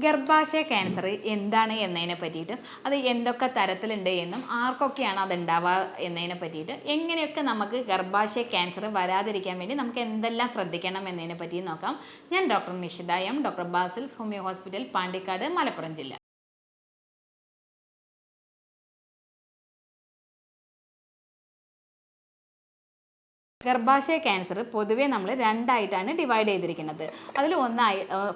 ഗർഭാശയ ക്യാൻസർ എന്താണ് എന്നതിനെ പറ്റിയിട്ട് അത് എന്തൊക്കെ തരത്തിലുണ്ട് എന്നും ആർക്കൊക്കെയാണ് അത് ഉണ്ടാവുക എന്നതിനെ പറ്റിയിട്ട് എങ്ങനെയൊക്കെ നമുക്ക് ഗർഭാശയ ക്യാൻസർ വരാതിരിക്കാൻ വേണ്ടി നമുക്ക് എന്തെല്ലാം ശ്രദ്ധിക്കണം എന്നതിനെ പറ്റി നോക്കാം. ഞാൻ doctor Nishitha M, doctor Basil's homeo hospital, Pandikkad, Malappuram ജില്ല. ഗർഭാശയ ക്യാൻസർ പൊതുവേ നമ്മൾ രണ്ടായിട്ടാണ് ഡിവൈഡ് ചെയ്തിരിക്കുന്നത്. അതിൽ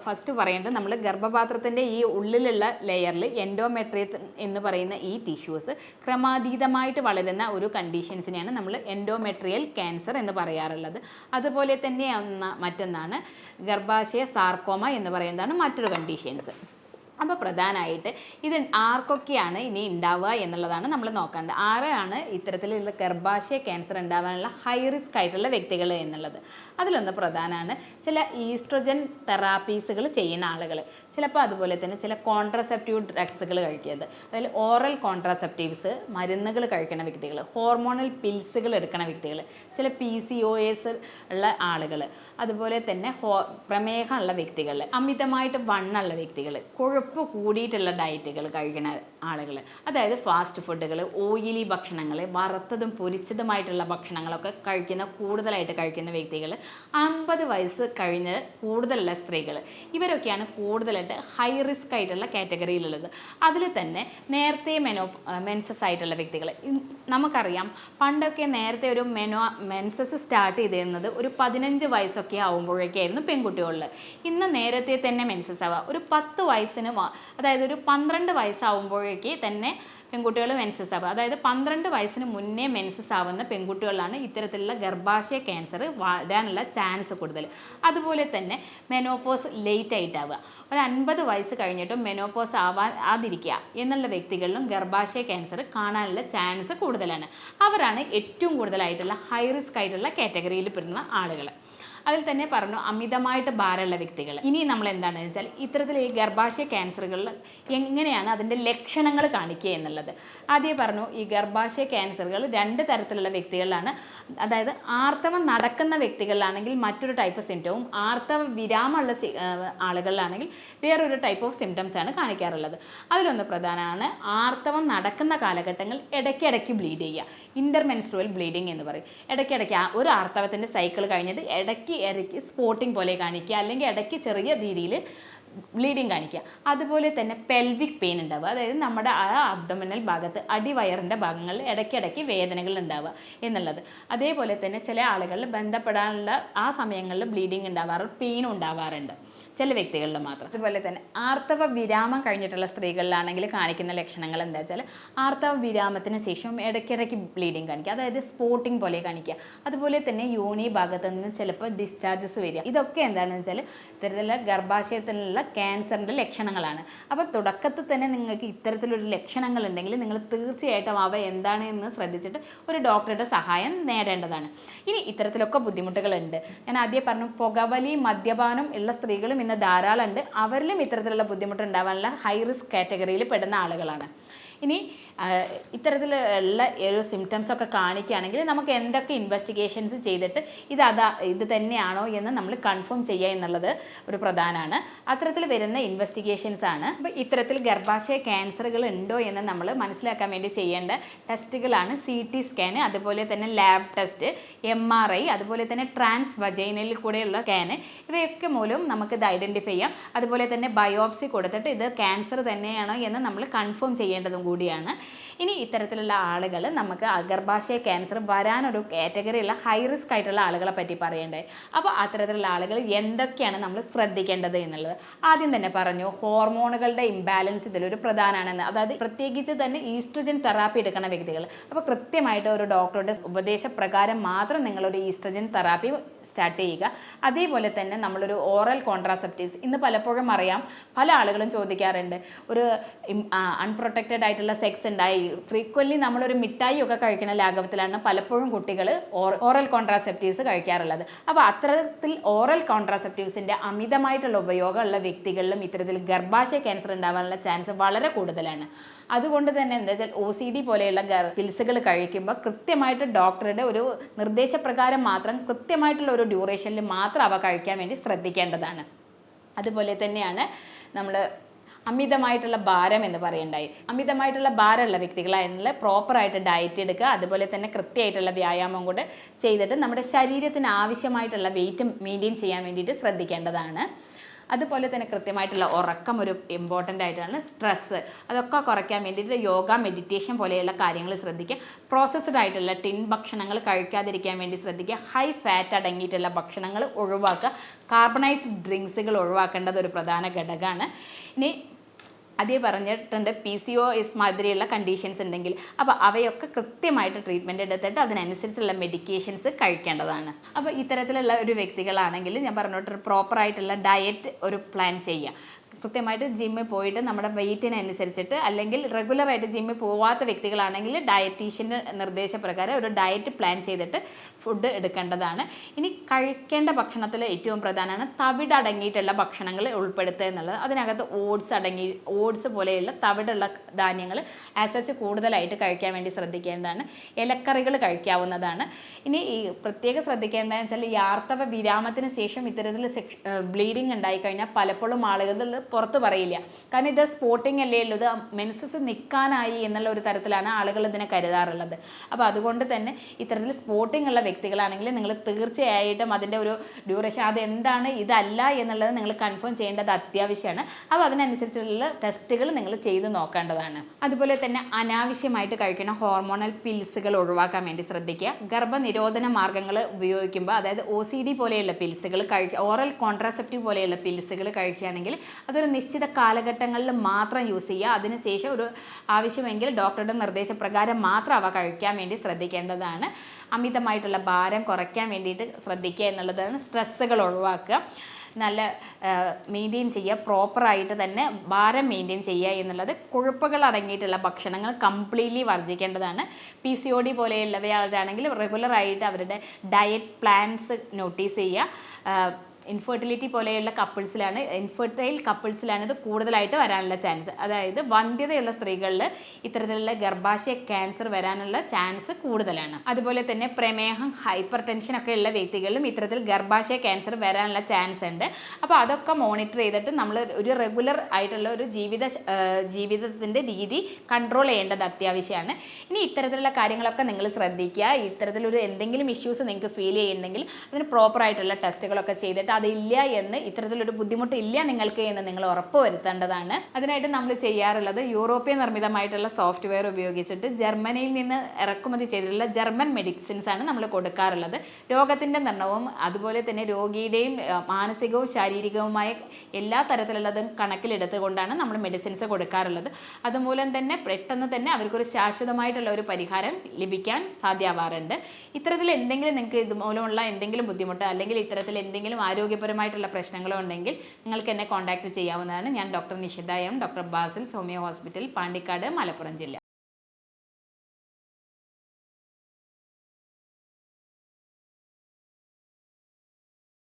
ഫസ്റ്റ് പറയേണ്ടത് നമ്മൾ ഗർഭപാത്രത്തിൻ്റെ ഈ ഉള്ളിലുള്ള ലെയറിൽ എൻഡോമെട്രിയം എന്ന് പറയുന്ന ഈ ടിഷ്യൂസ് ക്രമാതീതമായിട്ട് വളരുന്ന ഒരു കണ്ടീഷൻസിനെയാണ് നമ്മൾ എൻഡോമെട്രിയൽ ക്യാൻസർ എന്ന് പറയാറുള്ളത്. അതുപോലെ തന്നെ മറ്റൊന്നാണ് ഗർഭാശയ സാർക്കോമ എന്ന് പറയുന്നതാണ് മറ്റൊരു കണ്ടീഷൻസ്. അപ്പോൾ പ്രധാനമായിട്ട് ഇത് ആർക്കൊക്കെയാണ് ഇനി ഉണ്ടാവുക എന്നുള്ളതാണ് നമ്മൾ നോക്കേണ്ടത്. ആരാണ് ഇത്തരത്തിലുള്ള ഗർഭാശയ ക്യാൻസർ ഉണ്ടാകാനുള്ള ഹൈ റിസ്ക് ആയിട്ടുള്ള വ്യക്തികൾ എന്നുള്ളത്. അതിലൊന്ന് പ്രധാനമാണ് ചില ഈസ്ട്രോജൻ തെറാപ്പീസുകൾ ചെയ്യുന്ന ആളുകൾ, ചിലപ്പോൾ അതുപോലെ തന്നെ ചില കോൺട്രസെപ്റ്റീവ് ഡ്രഗ്സുകൾ കഴിക്കുന്നത്, അതിൽ ഓറൽ കോൺട്രസെപ്റ്റീവ്സ് മരുന്നുകൾ കഴിക്കുന്ന വ്യക്തികൾ, ഹോർമോണൽ പിൽസുകൾ എടുക്കുന്ന വ്യക്തികൾ, ചില PCOS ഉള്ള ആളുകൾ, അതുപോലെ തന്നെ പ്രമേഹമുള്ള വ്യക്തികൾ, അമിതമായിട്ട് വണ്ണമുള്ള വ്യക്തികൾ, കൊഴുപ്പ് കൂടിയിട്ടുള്ള ഡയറ്റുകൾ കഴിക്കുന്ന ആളുകൾ, അതായത് ഫാസ്റ്റ് ഫുഡുകൾ, ഓയിലി ഭക്ഷണങ്ങൾ, വറുത്തതും പൊരിച്ചതുമായിട്ടുള്ള ഭക്ഷണങ്ങളൊക്കെ കൂടുതലായിട്ട് കഴിക്കുന്ന വ്യക്തികൾ, 50 വയസ്സ് കഴിഞ്ഞ് കൂടുതലുള്ള സ്ത്രീകൾ, ഇവരൊക്കെയാണ് കൂടുതലായിട്ട് ഹൈ റിസ്ക് ആയിട്ടുള്ള കാറ്റഗറിയിലുള്ളത്. അതിൽ തന്നെ നേരത്തെ മെൻസസ് ആയിട്ടുള്ള വ്യക്തികൾ, നമുക്കറിയാം പണ്ടൊക്കെ നേരത്തെ ഒരു മെൻസസ് സ്റ്റാർട്ട് ചെയ്തിരുന്നത് ഒരു 15 വയസ്സൊക്കെ ആകുമ്പോഴേക്കായിരുന്നു പെൺകുട്ടികളിൽ. ഇന്ന് നേരത്തെ തന്നെ മെൻസസ് ആവുക ഒരു 10 വയസ്സിന്, അതായത് ഒരു 12 വയസ്സാവുമ്പോഴേക്ക് തന്നെ പെൺകുട്ടികൾ മെൻസസ് ആവുക. അതായത് 12 വയസ്സിന് മുന്നേ മെൻസസ് ആവുന്ന പെൺകുട്ടികളിലാണ് ഇത്തരത്തിലുള്ള ഗർഭാശയ ക്യാൻസർ വരാനുള്ള ചാൻസ് കൂടുതൽ. അതുപോലെ തന്നെ മെനോപോസ് ലേറ്റ് ആയിട്ടാവുക, ഒരു 50 വയസ്സ് കഴിഞ്ഞിട്ടും മെനോപോസ് ആവാതിരിക്കുക എന്നുള്ള വ്യക്തികളിലും ഗർഭാശയ ക്യാൻസർ കാണാനുള്ള ചാൻസ് കൂടുതലാണ്. അവരാണ് ഏറ്റവും കൂടുതലായിട്ടുള്ള ഹൈ റിസ്ക് ആയിട്ടുള്ള കാറ്റഗറിയിൽ പെടുന്ന ആളുകൾ. അതിൽ തന്നെ പറഞ്ഞു അമിതമായിട്ട് ഭാരമുള്ള വ്യക്തികൾ. ഇനി നമ്മൾ എന്താണെന്ന് വെച്ചാൽ ഇത്തരത്തിൽ ഈ ഗർഭാശയ ക്യാൻസറുകളിൽ എങ്ങനെയാണ് അതിൻ്റെ ലക്ഷണങ്ങൾ കാണിക്കുക എന്നുള്ളത്. ആദ്യം പറഞ്ഞു ഈ ഗർഭാശയ ക്യാൻസറുകൾ 2 തരത്തിലുള്ള വ്യക്തികളിലാണ്. അതായത് ആർത്തവം നടക്കുന്ന വ്യക്തികളിലാണെങ്കിൽ മറ്റൊരു ടൈപ്പ് സിംറ്റവും, ആർത്തവ വിരാമമുള്ള ആളുകളിലാണെങ്കിൽ വേറൊരു ടൈപ്പ് ഓഫ് സിംറ്റംസ് ആണ് കാണിക്കാറുള്ളത്. അതിലൊന്ന് പ്രധാനമാണ് ആർത്തവം നടക്കുന്ന കാലഘട്ടങ്ങൾ ഇടയ്ക്കിടയ്ക്ക് ബ്ലീഡ് ചെയ്യുക, ഇൻ്റർമെൻസ്ട്രുവൽ ബ്ലീഡിങ് എന്ന് പറയും. ഇടയ്ക്കിടയ്ക്ക് ഒരു ആർത്തവത്തിൻ്റെ സൈക്കിൾ കഴിഞ്ഞിട്ട് ഇടയ്ക്ക് സ്പോട്ടിങ് പോലെ കാണിക്കുക, അല്ലെങ്കിൽ ഇടയ്ക്ക് ചെറിയ രീതിയിൽ ബ്ലീഡിങ് കാണിക്കുക. അതുപോലെ തന്നെ പെൽവിക് പെയിൻ ഉണ്ടാവുക, അതായത് നമ്മുടെ അബ്ഡോമിനൽ ഭാഗത്ത് അടിവയറിൻ്റെ ഭാഗങ്ങളിൽ ഇടയ്ക്കിടയ്ക്ക് വേദനകൾ ഉണ്ടാവുക എന്നുള്ളത്. അതേപോലെ തന്നെ ചില ആളുകളിൽ ബന്ധപ്പെടാനുള്ള ആ സമയങ്ങളിൽ ബ്ലീഡിങ് ഉണ്ടാവാറുണ്ട്, പെയിനും ഉണ്ടാവാറുണ്ട് ചില വ്യക്തികളിൽ മാത്രം. അതുപോലെ തന്നെ ആർത്തവ വിരാമം കഴിഞ്ഞിട്ടുള്ള സ്ത്രീകളിലാണെങ്കിൽ കാണിക്കുന്ന ലക്ഷണങ്ങൾ എന്താ വെച്ചാൽ ആർത്തവ വിരാമത്തിന് ശേഷം ഇടയ്ക്കിടയ്ക്ക് ബ്ലീഡിങ് കാണിക്കുക, അതായത് സ്പോട്ടിങ് പോലെ കാണിക്കുക. അതുപോലെ തന്നെ യോനി ഭാഗത്ത് നിന്ന് ചിലപ്പോൾ ഡിസ്ചാർജസ് വരിക. ഇതൊക്കെ എന്താണെന്ന് വെച്ചാൽ ഇത്തരത്തിലുള്ള ഗർഭാശയത്തിലുള്ള ക്യാൻസറിൻ്റെ ലക്ഷണങ്ങളാണ്. അപ്പോൾ തുടക്കത്തിൽ തന്നെ നിങ്ങൾക്ക് ഇത്തരത്തിലൊരു ലക്ഷണങ്ങൾ ഉണ്ടെങ്കിൽ നിങ്ങൾ തീർച്ചയായിട്ടും അവ എന്താണ് എന്ന് ശ്രദ്ധിച്ചിട്ട് ഒരു ഡോക്ടറുടെ സഹായം നേടേണ്ടതാണ്. ഇനി ഇത്തരത്തിലൊക്കെ ബുദ്ധിമുട്ടുകളുണ്ട്. ഞാൻ ആദ്യം പറഞ്ഞു പുകവലി, മദ്യപാനം ഉള്ള സ്ത്രീകളും ഇന്ന് ധാരാളം ഉണ്ട്. അവരിലും ഇത്തരത്തിലുള്ള ബുദ്ധിമുട്ട് ഉണ്ടാവാനുള്ള ഹൈ റിസ്ക് കാറ്റഗറിയിൽ പെടുന്ന ആളുകളാണ്. ഇനി ഇത്തരത്തിലുള്ള ഒരു സിംറ്റംസ് ഒക്കെ കാണിക്കുകയാണെങ്കിൽ നമുക്ക് എന്തൊക്കെ ഇൻവെസ്റ്റിഗേഷൻസ് ചെയ്തിട്ട് ഇത് തന്നെയാണോ എന്ന് നമ്മൾ കൺഫേം ചെയ്യുക എന്നുള്ളത് ഒരു പ്രധാനമാണ്. അത്തരത്തിൽ വരുന്ന ഇൻവെസ്റ്റിഗേഷൻസ് ആണ്. അപ്പോൾ ഇത്തരത്തിൽ ഗർഭാശയ ക്യാൻസറുകൾ ഉണ്ടോ എന്ന് നമ്മൾ മനസ്സിലാക്കാൻ വേണ്ടി ചെയ്യേണ്ട ടെസ്റ്റുകളാണ് CT സ്കാൻ, അതുപോലെ തന്നെ ലാബ് ടെസ്റ്റ്, MRI, അതുപോലെ തന്നെ ട്രാൻസ് വജൈനയിൽ കൂടെയുള്ള സ്കാന്. ഇവയൊക്കെ മൂലം നമുക്കിത് ഐഡൻറ്റിഫൈ ചെയ്യാം. അതുപോലെ തന്നെ ബയോപ്സി കൊടുത്തിട്ട് ഇത് ക്യാൻസർ തന്നെയാണോ എന്ന് നമ്മൾ കൺഫേം ചെയ്യേണ്ടതും കൂടിയാണ്. ഇനി ഇത്തരത്തിലുള്ള ആളുകൾ നമുക്ക് ഗർഭാശയ ക്യാൻസർ വരാനൊരു കാറ്റഗറിയുള്ള ഹൈ റിസ്ക് ആയിട്ടുള്ള ആളുകളെ പറ്റി പറയേണ്ടത്. അപ്പോൾ അത്തരത്തിലുള്ള ആളുകൾ എന്തൊക്കെയാണ് നമ്മൾ ശ്രദ്ധിക്കേണ്ടത് എന്നുള്ളത് ആദ്യം തന്നെ പറഞ്ഞു. ഹോർമോണുകളുടെ ഇംബാലൻസ് ഇതിലൊരു പ്രധാനമാണെന്ന്, അതായത് പ്രത്യേകിച്ച് തന്നെ ഈസ്ട്രജൻ തെറാപ്പി എടുക്കുന്ന വ്യക്തികൾ. അപ്പോൾ കൃത്യമായിട്ട് ഒരു ഡോക്ടറുടെ ഉപദേശപ്രകാരം മാത്രം നിങ്ങളൊരു ഈസ്ട്രജൻ തെറാപ്പി സ്റ്റാർട്ട് ചെയ്യുക. അതേപോലെ തന്നെ നമ്മളൊരു ഓറൽ കോൺട്രാസെപ്റ്റീവ്സ്, ഇന്ന് പലപ്പോഴും അറിയാം പല ആളുകളും ചോദിക്കാറുണ്ട്, ഒരു അൺപ്രൊട്ടക്റ്റഡ് ആയിട്ടുള്ള സെക്സ് ഉണ്ടായി ഫ്രീക്വൻലി നമ്മളൊരു മിഠായി ഒക്കെ കഴിക്കുന്ന ലാഘവത്തിലാണ് പലപ്പോഴും കുട്ടികൾ ഓറൽ കോൺട്രാസെപ്റ്റീവ്സ് കഴിക്കാറുള്ളത്. അപ്പോൾ അത്തരത്തിൽ ഓറൽ കോൺട്രാസെപ്റ്റീവ്സിൻ്റെ അമിതമായിട്ടുള്ള ഉപയോഗമുള്ള വ്യക്തികളിലും ഇത്തരത്തിൽ ഗർഭാശയ ക്യാൻസർ ഉണ്ടാകാനുള്ള ചാൻസ് വളരെ കൂടുതലാണ്. അതുകൊണ്ട് തന്നെ എന്താ വെച്ചാൽ OCD പോലെയുള്ള പിൽസുകൾ കഴിക്കുമ്പോൾ കൃത്യമായിട്ട് ഡോക്ടറുടെ ഒരു നിർദ്ദേശപ്രകാരം മാത്രം കൃത്യമായിട്ടുള്ള ഒരു ഡ്യൂറേഷനിൽ മാത്രം അവ കഴിക്കാൻ വേണ്ടി ശ്രദ്ധിക്കേണ്ടതാണ്. അതുപോലെ തന്നെയാണ് നമ്മൾ അമിതമായിട്ടുള്ള ഭാരം എന്ന് പറയുണ്ടായി. അമിതമായിട്ടുള്ള ഭാരമുള്ള വ്യക്തികളായിട്ടുള്ള പ്രോപ്പറായിട്ട് ഡയറ്റ് എടുക്കുക, അതുപോലെ തന്നെ കൃത്യമായിട്ടുള്ള വ്യായാമം കൂടെ ചെയ്തിട്ട് നമ്മുടെ ശരീരത്തിന് ആവശ്യമായിട്ടുള്ള വെയിറ്റ് മെയിൻറ്റെയിൻ ചെയ്യാൻ വേണ്ടിയിട്ട് ശ്രദ്ധിക്കേണ്ടതാണ്. അതുപോലെ തന്നെ കൃത്യമായിട്ടുള്ള ഉറക്കം ഒരു ഇമ്പോർട്ടൻ്റ് ആയിട്ടാണ്. സ്ട്രെസ്സ് അതൊക്കെ കുറയ്ക്കാൻ വേണ്ടിയിട്ട് യോഗ, മെഡിറ്റേഷൻ പോലെയുള്ള കാര്യങ്ങൾ ശ്രദ്ധിക്കുക. പ്രോസസ്ഡ് ആയിട്ടുള്ള ടിൻ ഭക്ഷണങ്ങൾ കഴിക്കാതിരിക്കാൻ വേണ്ടി ശ്രദ്ധിക്കുക. ഹൈ ഫാറ്റ് അടങ്ങിയിട്ടുള്ള ഭക്ഷണങ്ങൾ ഒഴിവാക്കുക. കാർബണൈസ്ഡ് ഡ്രിങ്ക്സുകൾ ഒഴിവാക്കേണ്ടത് ഒരു പ്രധാന ഘടകമാണ്. ഇനി അതേ പറഞ്ഞിട്ടുണ്ട് PCOS മാതിരിയുള്ള കണ്ടീഷൻസ് ഉണ്ടെങ്കിൽ അപ്പോൾ അവയൊക്കെ കൃത്യമായിട്ട് ട്രീറ്റ്മെൻറ്റ് എടുത്തിട്ട് അതിനനുസരിച്ചുള്ള മെഡിക്കേഷൻസ് കഴിക്കേണ്ടതാണ്. അപ്പോൾ ഇത്തരത്തിലുള്ള ഒരു വ്യക്തികളാണെങ്കിൽ ഞാൻ പറഞ്ഞിട്ട് പ്രോപ്പറായിട്ടുള്ള ഡയറ്റ് ഒരു പ്ലാൻ ചെയ്യുക. കൃത്യമായിട്ട് ജിമ്മിൽ പോയിട്ട് നമ്മുടെ വെയിറ്റിനനുസരിച്ചിട്ട്, അല്ലെങ്കിൽ റെഗുലറായിട്ട് ജിമ്മിൽ പോവാത്ത വ്യക്തികളാണെങ്കിൽ ഡയറ്റീഷ്യൻ്റെ നിർദ്ദേശപ്രകാരം ഒരു ഡയറ്റ് പ്ലാൻ ചെയ്തിട്ട് ഫുഡ് എടുക്കേണ്ടതാണ്. ഇനി കഴിക്കേണ്ട ഭക്ഷണത്തിൽ ഏറ്റവും പ്രധാനമാണ് തവിട് അടങ്ങിയിട്ടുള്ള ഭക്ഷണങ്ങൾ ഉൾപ്പെടുത്തുക എന്നുള്ളത്. അതിനകത്ത് ഓട്സ് പോലെയുള്ള തവിടുള്ള ധാന്യങ്ങൾ ആസച്ച് കൂടുതലായിട്ട് കഴിക്കാൻ വേണ്ടി ശ്രദ്ധിക്കേണ്ടതാണ്. ഇലക്കറികൾ കഴിക്കാവുന്നതാണ്. ഇനി ഈ പ്രത്യേകം ശ്രദ്ധിക്കേണ്ടതെന്ന് വെച്ചാൽ ഈ ആർത്തവ വിരാമത്തിന് ശേഷം ഇത്തരത്തിൽ ബ്ലീഡിങ് ഉണ്ടായിക്കഴിഞ്ഞാൽ പലപ്പോഴും ആളുകൾ പുറത്ത് പറയില്ല. കാരണം ഇത് സ്പോട്ടിങ് അല്ലേ ഉള്ളൂ, ഇത് മെൻസസ് നിൽക്കാനായി എന്നുള്ള ഒരു തരത്തിലാണ് ആളുകൾ ഇതിനെ കരുതാറുള്ളത്. അപ്പോൾ അതുകൊണ്ട് തന്നെ ഇത്തരത്തിൽ സ്പോട്ടിങ് ഉള്ള വ്യക്തികളാണെങ്കിൽ നിങ്ങൾ തീർച്ചയായിട്ടും അതിൻ്റെ ഒരു ഡ്യൂറേഷൻ അതെന്താണ് ഇതല്ല എന്നുള്ളത് നിങ്ങൾ കൺഫേം ചെയ്യേണ്ടത് അത്യാവശ്യമാണ്. അപ്പോൾ അതിനനുസരിച്ചുള്ള ടെസ്റ്റുകൾ നിങ്ങൾ ചെയ്ത് നോക്കേണ്ടതാണ്. അതുപോലെ തന്നെ അനാവശ്യമായിട്ട് കഴിക്കുന്ന ഹോർമോണൽ പിൽസുകൾ ഒഴിവാക്കാൻ വേണ്ടി ശ്രദ്ധിക്കുക. ഗർഭനിരോധന മാർഗ്ഗങ്ങൾ ഉപയോഗിക്കുമ്പോൾ, അതായത് OCD പോലെയുള്ള പിൽസുകൾ കഴിക്കുക, ഓറൽ കോൺട്രാസെപ്റ്റീവ് പോലെയുള്ള പിൽസുകൾ കഴിക്കുകയാണെങ്കിൽ അതൊരു നിശ്ചിത കാലഘട്ടങ്ങളിൽ മാത്രം യൂസ് ചെയ്യുക. അതിനുശേഷം ഒരു ആവശ്യമെങ്കിൽ ഡോക്ടറുടെ നിർദ്ദേശപ്രകാരം മാത്രം അവ കഴിക്കാൻ വേണ്ടി ശ്രദ്ധിക്കേണ്ടതാണ്. അമിതമായിട്ടുള്ള ഭാരം കുറയ്ക്കാൻ വേണ്ടിയിട്ട് ശ്രദ്ധിക്കുക എന്നുള്ളതാണ്. സ്ട്രെസ്സുകൾ ഒഴിവാക്കുക, നല്ല മെയിൻറ്റെയിൻ ചെയ്യുക, പ്രോപ്പറായിട്ട് തന്നെ ഭാരം മെയിൻറ്റെയിൻ ചെയ്യുക എന്നുള്ളത്. കൊഴുപ്പുകൾ അടങ്ങിയിട്ടുള്ള ഭക്ഷണങ്ങൾ കംപ്ലീറ്റ്ലി വർജിക്കേണ്ടതാണ്. PCOD പോലെയുള്ളവയാണെങ്കിൽ റെഗുലറായിട്ട് അവരുടെ ഡയറ്റ് പ്ലാൻസ് നോട്ടീസ് ചെയ്യുക. ഇൻഫെർട്ടിലിറ്റി പോലെയുള്ള ഇൻഫെർട്ടൈൽ കപ്പിൾസിലാണ് ഇത് കൂടുതലായിട്ട് വരാനുള്ള ചാൻസ്. അതായത് വന്ധ്യതയുള്ള സ്ത്രീകളിൽ ഇത്തരത്തിലുള്ള ഗർഭാശയ ക്യാൻസർ വരാനുള്ള ചാൻസ് കൂടുതലാണ്. അതുപോലെ തന്നെ പ്രമേഹം, ഹൈപ്പർ ടെൻഷൻ ഒക്കെ ഉള്ള വ്യക്തികളിലും ഇത്തരത്തിൽ ഗർഭാശയ ക്യാൻസർ വരാനുള്ള ചാൻസ് ഉണ്ട്. അപ്പോൾ അതൊക്കെ മോണിറ്റർ ചെയ്തിട്ട് നമ്മൾ ഒരു റെഗുലർ ആയിട്ടുള്ള ഒരു ജീവിതത്തിൻ്റെ രീതി കൺട്രോൾ ചെയ്യേണ്ടത് അത്യാവശ്യമാണ്. ഇനി ഇത്തരത്തിലുള്ള കാര്യങ്ങളൊക്കെ നിങ്ങൾ ശ്രദ്ധിക്കുക. ഇത്തരത്തിലൊരു എന്തെങ്കിലും ഇഷ്യൂസ് നിങ്ങൾക്ക് ഫീൽ ചെയ്യുന്നുണ്ടെങ്കിൽ അതിന് പ്രോപ്പറായിട്ടുള്ള ടെസ്റ്റുകളൊക്കെ ചെയ്തിട്ട് അതില്ല എന്ന്, ഇത്തരത്തിലൊരു ബുദ്ധിമുട്ടില്ല നിങ്ങൾക്ക് എന്ന് നിങ്ങൾ ഉറപ്പ് വരുത്തേണ്ടതാണ്. അതിനായിട്ട് നമ്മൾ ചെയ്യാറുള്ളത് യൂറോപ്യൻ നിർമ്മിതമായിട്ടുള്ള സോഫ്റ്റ്വെയർ ഉപയോഗിച്ചിട്ട് ജർമ്മനിയിൽ നിന്ന് ഇറക്കുമതി ചെയ്തിട്ടുള്ള ജർമ്മൻ മെഡിസിൻസ് ആണ് നമ്മൾ കൊടുക്കാറുള്ളത്. രോഗത്തിൻ്റെ നിർണ്ണയവും അതുപോലെ തന്നെ രോഗിയുടെയും മാനസികവും ശാരീരികവുമായ എല്ലാ തരത്തിലുള്ളതും കണക്കിലെടുത്തുകൊണ്ടാണ് നമ്മൾ മെഡിസിൻസ് കൊടുക്കാറുള്ളത്. അതുമൂലം തന്നെ പെട്ടെന്ന് തന്നെ അവർക്കൊരു ശാശ്വതമായിട്ടുള്ള ഒരു പരിഹാരം ലഭിക്കാൻ സാധ്യമാവാറുണ്ട്. ഇത്തരത്തിൽ എന്തെങ്കിലും നിങ്ങൾക്ക് ഇതുമൂലമുള്ള എന്തെങ്കിലും ബുദ്ധിമുട്ട് അല്ലെങ്കിൽ ഇത്തരത്തിൽ എന്തെങ്കിലും ആരോഗ്യപരമായിട്ടുള്ള പ്രശ്നങ്ങളോ ഉണ്ടെങ്കിൽ നിങ്ങൾക്ക് എന്നെ കോൺടാക്ട് ചെയ്യാവുന്നതാണ്. ഞാൻ doctor Nishitha M, doctor Basil homeo hospital, Pandikkad, Malappuram ജില്ല.